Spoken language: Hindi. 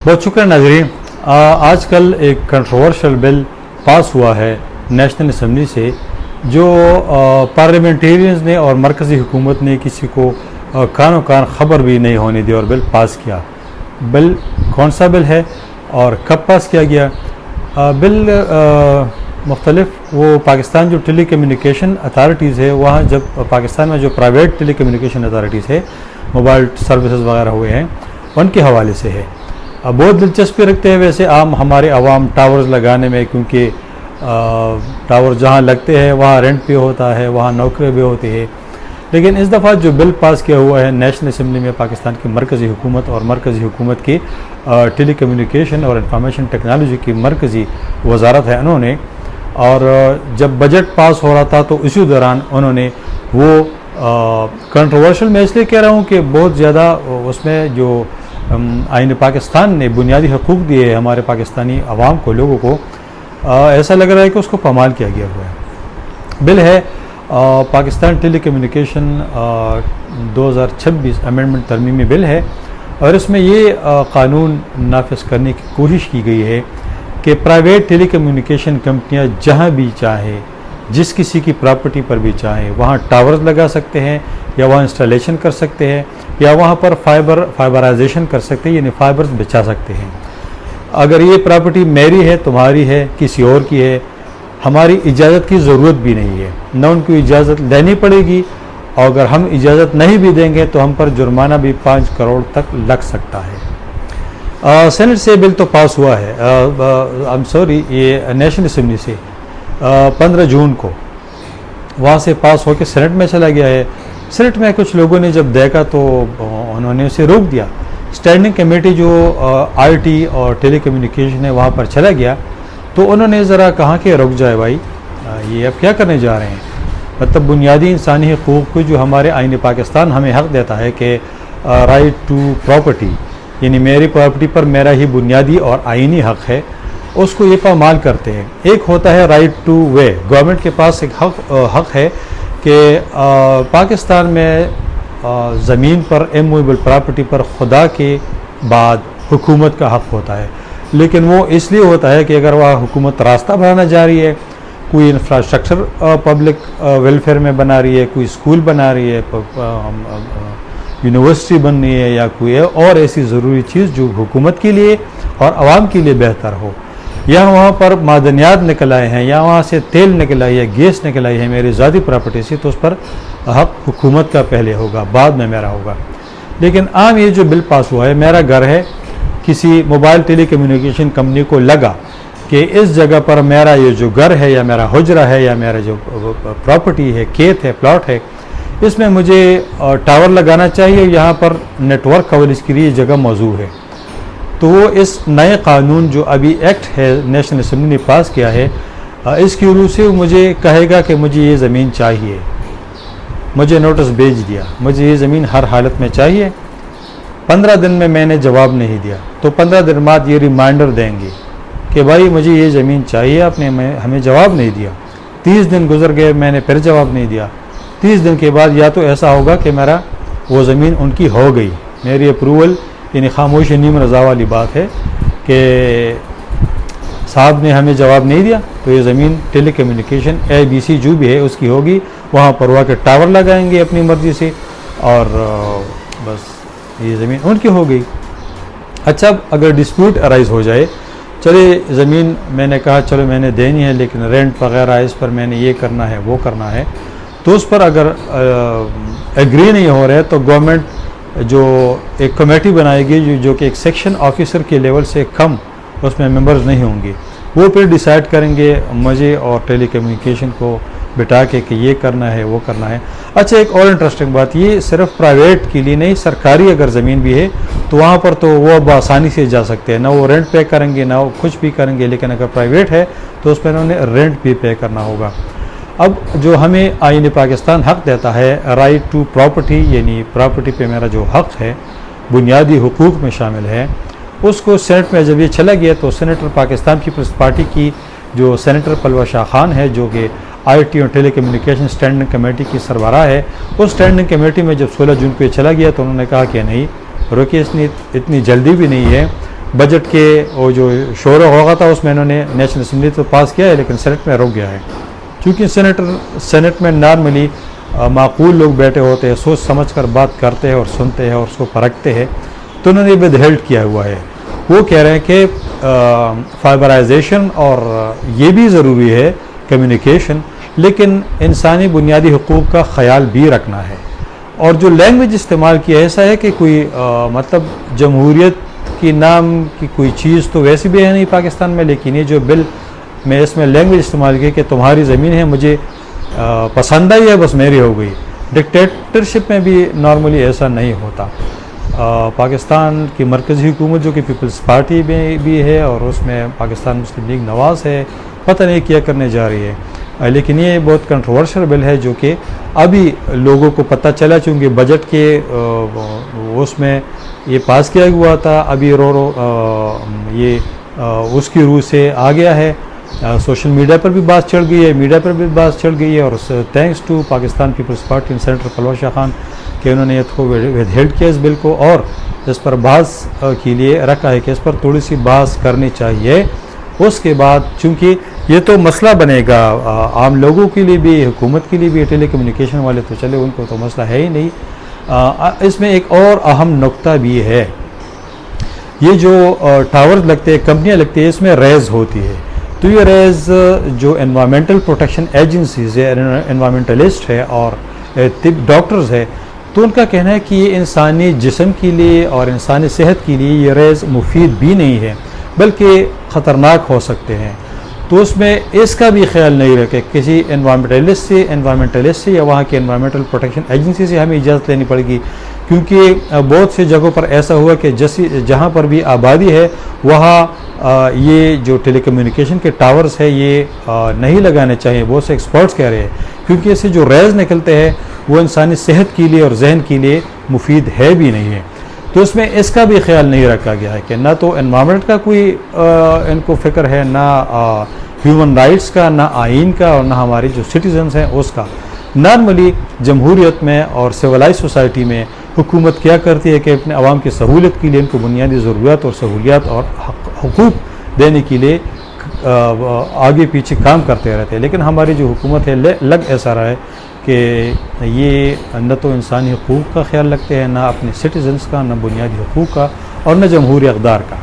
बहुत शुक्रिया नाज़रीन। आजकल एक कंट्रोवर्शियल बिल पास हुआ है नेशनल असम्बली से, जो पार्लियामेंटेरियंस ने और मरकज़ी हुकूमत ने किसी को कानो कान ख़बर भी नहीं होने दी और बिल पास किया। बिल कौन सा बिल है और कब पास किया गया? बिल मुख्तलिफ वो पाकिस्तान जो टेली कम्युनिकेशन अथॉरिटीज़ है, वहाँ जब पाकिस्तान में जो प्राइवेट टेली कम्युनिकेशन अथॉरिटीज़ है, मोबाइल सर्विसेज वगैरह हुए हैं, उनके हवाले से है। बहुत दिलचस्पी रखते हैं वैसे आम हमारे आवाम टावर्स लगाने में, क्योंकि टावर जहाँ लगते हैं वहाँ रेंट भी होता है, वहाँ नौकरी भी होती है। लेकिन इस दफ़ा जो बिल पास किया हुआ है नेशनल असम्बली में, पाकिस्तान की मरकज़ी हुकूमत और मरकज़ी हुकूमत की टेली कम्युनिकेशन और इंफॉर्मेशन टेक्नोलॉजी की मरकज़ी वजारत है, उन्होंने, और जब बजट पास हो रहा था तो इसी दौरान उन्होंने वो कंट्रोवर्शियल, मैं इसलिए कह रहा हूँ कि बहुत ज़्यादा उसमें जो आईन पाकिस्तान ने बुनियादी हकूक़ दिए हमारे पाकिस्तानी अवाम को, लोगों को, ऐसा लग रहा है कि उसको पामाल किया गया हुआ है। बिल है पाकिस्तान टेली कम्युनिकेशन 2026 अमेंडमेंट तरमीमी बिल है, और इसमें ये कानून नाफिज करने की कोशिश की गई है कि प्राइवेट टेली कम्युनिकेशन कंपनियाँ जहाँ भी चाहे, जिस किसी की प्रॉपर्टी पर भी चाहे, वहाँ टावर्स लगा सकते हैं, या वहाँ इंस्टॉलेशन कर सकते हैं, या वहाँ पर फाइबराइजेशन कर सकते हैं, यानी फाइबर्स बिछा सकते हैं। अगर ये प्रॉपर्टी मेरी है, तुम्हारी है, किसी और की है, हमारी इजाज़त की ज़रूरत भी नहीं है, न उनको इजाज़त लेनी पड़ेगी, और अगर हम इजाज़त नहीं भी देंगे तो हम पर जुर्माना भी 5 करोड़ तक लग सकता है। सेनेट से बिल तो पास हुआ है, आई एम सॉरी, ये नेशनल असम्बली से 15 जून को वहाँ से पास होकर सेनेट में चला गया है। सेनेट में कुछ लोगों ने जब देखा तो उन्होंने उसे रोक दिया। स्टैंडिंग कमेटी जो आईटी और टेली कम्युनिकेशन है, वहाँ पर चला गया, तो उन्होंने ज़रा कहा कि रुक जाए भाई, ये अब क्या करने जा रहे हैं। मतलब बुनियादी इंसानी हकूक़ को जो हमारे आईन पाकिस्तान हमें हक़ देता है कि राइट टू प्रॉपर्टी, यानी मेरी प्रॉपर्टी पर मेरा ही बुनियादी और आइनी हक़ है, उसको ये पामाल करते हैं। एक होता है राइट टू वे, गवर्नमेंट के पास एक हक़ है कि पाकिस्तान में ज़मीन पर इमूवेबल प्रॉपर्टी पर खुदा के बाद हुकूमत का हक़ होता है, लेकिन वो इसलिए होता है कि अगर वह हुकूमत रास्ता बनाना जा रही है, कोई इंफ्रास्ट्रक्चर पब्लिक वेलफेयर में बना रही है, कोई स्कूल बना रही है, यूनिवर्सिटी बन रही है, या कोई और ऐसी ज़रूरी चीज़ जो हुकूमत के लिए और आवाम के लिए बेहतर हो, या वहाँ पर मादनियात निकल आए हैं, या वहाँ से तेल निकल आई है, गैस निकल आई है मेरी ज़ाती प्रॉपर्टी से, तो उस पर हक़ हुकूमत का पहले होगा, बाद में मेरा होगा। लेकिन आम ये जो बिल पास हुआ है, मेरा घर है, किसी मोबाइल टेली कम्युनिकेशन कंपनी को लगा कि इस जगह पर मेरा ये जो घर है, या मेरा हुजरा है, या मेरा जो प्रॉपर्टी है, खेत है, प्लॉट है, इसमें मुझे टावर लगाना चाहिए, यहाँ पर नेटवर्क कवरेज के लिए जगह मौजूद है, तो वो इस नए कानून जो अभी एक्ट है नेशनल असम्बली ने पास किया है, इसकी रूह से मुझे कहेगा कि मुझे ये ज़मीन चाहिए, मुझे नोटिस भेज दिया, मुझे ये ज़मीन हर हालत में चाहिए। 15 दिन में मैंने जवाब नहीं दिया, तो 15 दिन बाद ये रिमाइंडर देंगे कि भाई मुझे ये ज़मीन चाहिए, आपने हमें जवाब नहीं दिया। 30 दिन गुजर गए, मैंने फिर जवाब नहीं दिया। 30 दिन के बाद या तो ऐसा होगा कि मेरा वो ज़मीन उनकी हो गई, मेरी अप्रूवल, यानी खामोशी नीम रज़ा वाली बात है कि साहब ने हमें जवाब नहीं दिया, तो ये ज़मीन टेली कम्युनिकेशन ABC जो भी है उसकी होगी, वहाँ पर वहाँ के टावर लगाएंगे अपनी मर्ज़ी से, और बस ये ज़मीन उनकी हो गई। अच्छा, अगर डिस्प्यूट अराइज़ हो जाए, चले ज़मीन मैंने कहा चलो मैंने देनी है, लेकिन रेंट वगैरह इस पर मैंने ये करना है, वो करना है, तो उस पर अगर एग्री नहीं हो रहा है, तो गवर्नमेंट जो एक कमेटी बनाएगी जो कि एक सेक्शन ऑफिसर के लेवल से कम उसमें मेंबर्स नहीं होंगे, वो फिर डिसाइड करेंगे मुझे और टेली कम्युनिकेशन को बिठा के कि ये करना है, वो करना है। अच्छा, एक और इंटरेस्टिंग बात, ये सिर्फ प्राइवेट के लिए नहीं, सरकारी अगर ज़मीन भी है तो वहाँ पर तो वो आसानी से जा सकते हैं, ना वो रेंट पे करेंगे, ना वो कुछ भी करेंगे, लेकिन अगर प्राइवेट है तो उस पर उन्होंने रेंट भी पे करना होगा। अब जो हमें आईन पाकिस्तान हक़ देता है राइट टू प्रॉपर्टी, यानी प्रॉपर्टी पे मेरा जो हक़ है बुनियादी हुकूक़ में शामिल है, उसको सेनेट में जब ये चला गया तो सेनेटर पाकिस्तान पीपल्स पार्टी की जो सेनेटर पलवा शाह खान है, जो कि IT और टेली कम्युनिकेशन स्टैंडिंग कमेटी की सरबराह है, उस स्टैंडिंग कमेटी में जब 16 जून को ये चला गया तो उन्होंने कहा कि नहीं रुकिए, इतनी जल्दी भी नहीं है, बजट के वो जो शोर होगा था उसमें इन्होंने नेशनल असम्बली तो पास किया है लेकिन सेनेट में रुक गया है। क्योंकि सेनेट में नॉर्मली माकूल लोग बैठे होते हैं, सोच समझ कर बात करते हैं और सुनते हैं और उसको परखते हैं, तो उन्होंने विदहेल्ड किया हुआ है। वो कह रहे हैं कि फाइबराइजेशन और ये भी ज़रूरी है कम्युनिकेशन, लेकिन इंसानी बुनियादी हुकूक़ का ख्याल भी रखना है। और जो लैंग्वेज इस्तेमाल किया ऐसा है कि कोई मतलब जमहूरियत की नाम की कोई चीज़ तो वैसे भी है नहीं पाकिस्तान में, लेकिन ये जो बिल में इसमें लैंग्वेज इस्तेमाल की कि तुम्हारी ज़मीन है, मुझे पसंद आई है, बस मेरी हो गई। डिक्टेटरशिप में भी नॉर्मली ऐसा नहीं होता। पाकिस्तान की मरकज़ी हुकूमत जो कि पीपल्स पार्टी में भी है और उसमें पाकिस्तान मुस्लिम लीग नवाज़ है, पता नहीं क्या करने जा रही है। लेकिन ये बहुत कंट्रोवर्शियल बिल है जो कि अभी लोगों को पता चला, चूँकि बजट के उसमें ये पास किया हुआ था, अभी ये उसकी रूह से आ गया है। सोशल मीडिया पर भी बात चढ़ गई है, मीडिया पर भी बात चढ़ गई है, और thanks to Pakistan Peoples Party and senator Parvez Shah Khan कि उन्होंने इसको विदहेल्ड किया इस बिल को और इस पर बहस के लिए रखा है कि इस पर थोड़ी सी बहस करनी चाहिए। उसके बाद चूँकि ये तो मसला बनेगा आम लोगों के लिए भी, हुकूमत के लिए भी, टेली कम्युनिकेशन वाले तो चले उनको तो मसला है ही नहीं। इसमें एक और अहम नुक्ता भी है, ये जो टावर लगते हैं, कंपनियाँ लगती है, इसमें रेज़ होती है। तो ये रेज़ जो एनवायरमेंटल प्रोटेक्शन एजेंसीज़ है, एनवायरमेंटलिस्ट है और डॉक्टर्स है, तो उनका कहना है कि ये इंसानी जिस्म के लिए और इंसानी सेहत के लिए ये रेज़ मुफीद भी नहीं है, बल्कि ख़तरनाक हो सकते हैं। तो उसमें इसका भी ख्याल नहीं रखे, किसी एनवायरमेंटलिस्ट से या वहाँ के एनवायरमेंटल प्रोटेक्शन एजेंसी से हमें इजाज़त लेनी पड़ेगी, क्योंकि बहुत से जगहों पर ऐसा हुआ कि जहाँ पर भी आबादी है वहाँ ये जो टेलीकम्युनिकेशन के टावर्स है ये नहीं लगाने चाहिए। बहुत से एक्सपर्ट्स कह रहे हैं, क्योंकि इससे जो रेज़ निकलते हैं वो इंसानी सेहत के लिए और जहन के लिए मुफीद है भी नहीं है। तो इसमें इसका भी ख्याल नहीं रखा गया है कि ना तो एनवायरनमेंट का कोई इनको फ़िक्र है, ना ह्यूमन राइट्स का, ना आइन का, और ना हमारे जो सिटीजन्स हैं उसका। नॉर्मली जमहूरियत में और सिविलाइज सोसाइटी में हुकूमत क्या करती है कि अपने आवाम की सहूलत के लिए इनको बुनियादी ज़रूरियात और सहूलियात और हुकूक देने के लिए आगे पीछे काम करते रहते हैं। लेकिन हमारी जो हुकूमत है लग ऐसा रहा है कि ये न तो इंसानी हुकूक का ख्याल रखते हैं, ना अपने सिटीजन्स का, ना बुनियादी हुकूक का, और न जमहूरी अक़दार का।